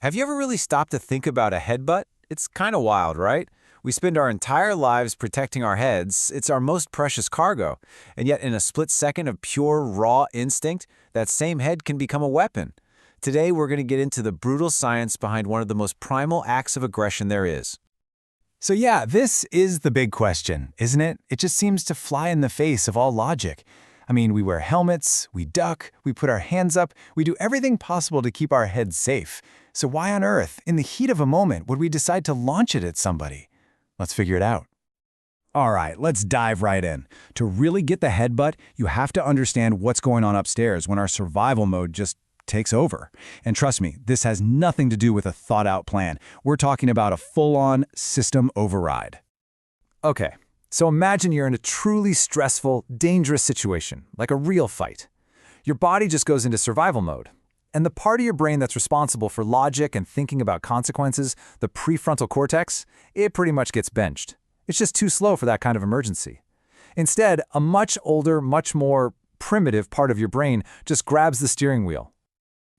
Have you ever really stopped to think about a headbutt? It's kind of wild, right? We spend our entire lives protecting our heads. It's our most precious cargo. And yet, in a split second of pure, raw instinct, that same head can become a weapon. Today, we're going to get into the brutal science behind one of the most primal acts of aggression there is. So yeah, this is the big question, isn't it? It just seems to fly in the face of all logic. I mean, we wear helmets, we duck, we put our hands up, we do everything possible to keep our heads safe. So why on earth, in the heat of a moment, would we decide to launch it at somebody? Let's figure it out. All right, let's dive right in. To really get the headbutt, you have to understand what's going on upstairs when our survival mode just takes over. And trust me, this has nothing to do with a thought-out plan. We're talking about a full-on system override. Okay, so imagine you're in a truly stressful, dangerous situation, like a real fight. Your body just goes into survival mode. And the part of your brain that's responsible for logic and thinking about consequences, the prefrontal cortex, it pretty much gets benched. It's just too slow for that kind of emergency. Instead, a much older, much more primitive part of your brain just grabs the steering wheel.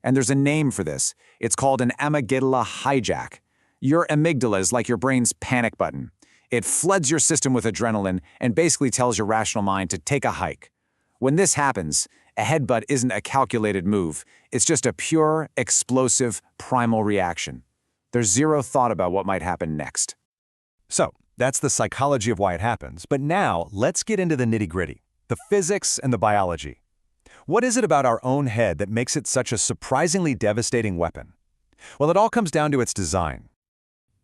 And there's a name for this. It's called an amygdala hijack. Your amygdala is like your brain's panic button. It floods your system with adrenaline and basically tells your rational mind to take a hike. When this happens, a headbutt isn't a calculated move. It's just a pure, explosive, primal reaction. There's zero thought about what might happen next. So, that's the psychology of why it happens. But now, let's get into the nitty-gritty, the physics and the biology. What is it about our own head that makes it such a surprisingly devastating weapon? Well, it all comes down to its design.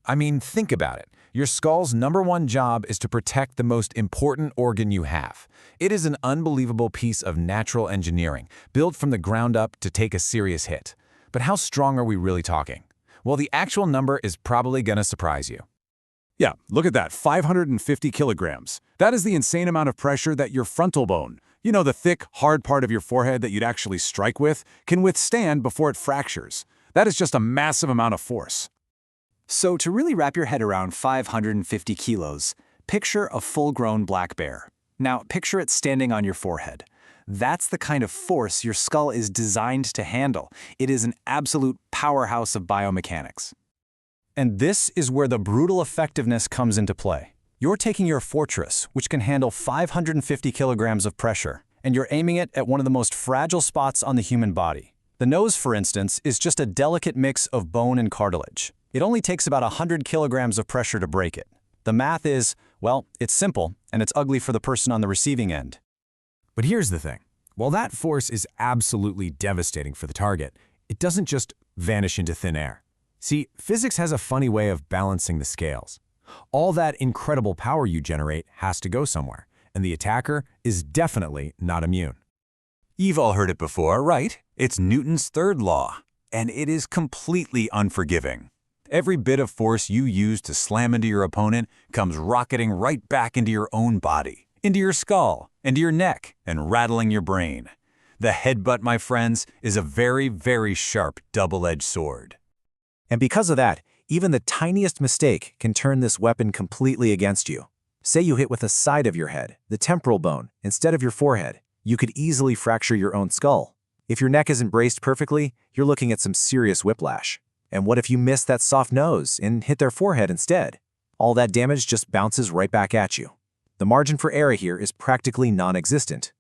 I mean, think about it. Your skull's #1 job is to protect the most important organ you have. It is an unbelievable piece of natural engineering, built from the ground up to take a serious hit. But how strong are we really talking? Well, the actual number is probably going to surprise you. Yeah, look at that, 550 kilograms. That is the insane amount of pressure that your frontal bone, you know, the thick, hard part of your forehead that you'd actually strike with, can withstand before it fractures. That is just a massive amount of force. So to really wrap your head around 550 kilos, picture a full-grown black bear. Now picture it standing on your forehead. That's the kind of force your skull is designed to handle. It is an absolute powerhouse of biomechanics. And this is where the brutal effectiveness comes into play. You're taking your fortress, which can handle 550 kilograms of pressure, and you're aiming it at one of the most fragile spots on the human body. The nose, for instance, is just a delicate mix of bone and cartilage. It only takes about 100 kilograms of pressure to break it. The math is, well, it's simple, and it's ugly for the person on the receiving end. But here's the thing. While that force is absolutely devastating for the target, it doesn't just vanish into thin air. See, physics has a funny way of balancing the scales. All that incredible power you generate has to go somewhere, and the attacker is definitely not immune. You've all heard it before, right? It's Newton's third law, and it is completely unforgiving. Every bit of force you use to slam into your opponent comes rocketing right back into your own body, into your skull, into your neck, and rattling your brain. The headbutt, my friends, is a very, very sharp double-edged sword. And because of that, even the tiniest mistake can turn this weapon completely against you. Say you hit with the side of your head, the temporal bone, instead of your forehead. You could easily fracture your own skull. If your neck isn't braced perfectly, you're looking at some serious whiplash. And what if you miss that soft nose and hit their forehead instead? All that damage just bounces right back at you. The margin for error here is practically non-existent.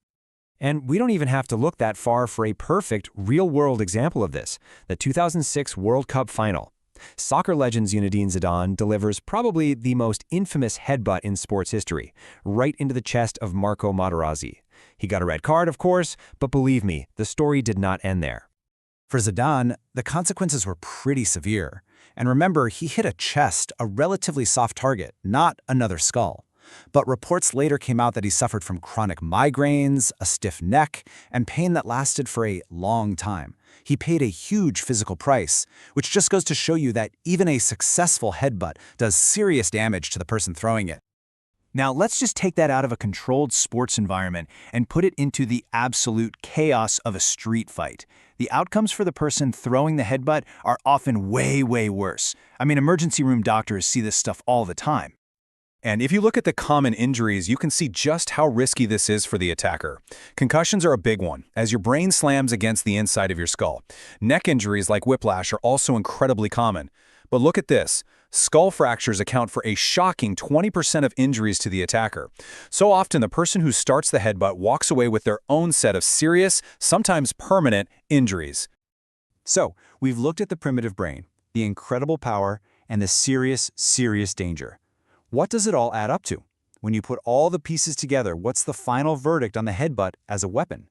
And we don't even have to look that far for a perfect, real-world example of this, the 2006 World Cup final. Soccer legend Zinedine Zidane delivers probably the most infamous headbutt in sports history, right into the chest of Marco Materazzi. He got a red card, of course, but believe me, the story did not end there. For Zidane, the consequences were pretty severe. And remember, he hit a chest, a relatively soft target, not another skull. But reports later came out that he suffered from chronic migraines, a stiff neck, and pain that lasted for a long time. He paid a huge physical price, which just goes to show you that even a successful headbutt does serious damage to the person throwing it. Now, let's just take that out of a controlled sports environment and put it into the absolute chaos of a street fight. The outcomes for the person throwing the headbutt are often way, way worse. I mean, emergency room doctors see this stuff all the time. And if you look at the common injuries, you can see just how risky this is for the attacker. Concussions are a big one, as your brain slams against the inside of your skull. Neck injuries like whiplash are also incredibly common. But look at this. Skull fractures account for a shocking 20% of injuries to the attacker. So often, the person who starts the headbutt walks away with their own set of serious, sometimes permanent, injuries. So, we've looked at the primitive brain, the incredible power, and the serious, serious danger. What does it all add up to? When you put all the pieces together, what's the final verdict on the headbutt as a weapon?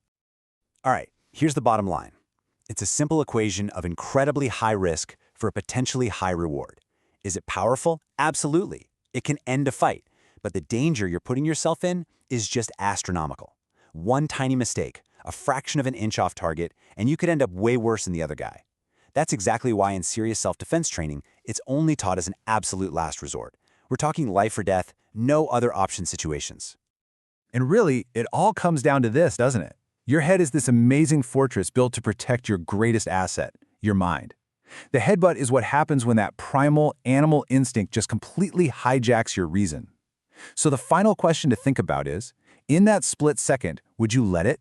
All right, here's the bottom line. It's a simple equation of incredibly high risk for a potentially high reward. Is it powerful? Absolutely. It can end a fight, but the danger you're putting yourself in is just astronomical. One tiny mistake, a fraction of an inch off target, and you could end up way worse than the other guy. That's exactly why in serious self-defense training, it's only taught as an absolute last resort. We're talking life or death, no other option situations. And really, it all comes down to this, doesn't it? Your head is this amazing fortress built to protect your greatest asset, your mind. The headbutt is what happens when that primal animal instinct just completely hijacks your reason. So the final question to think about is, in that split second, would you let it?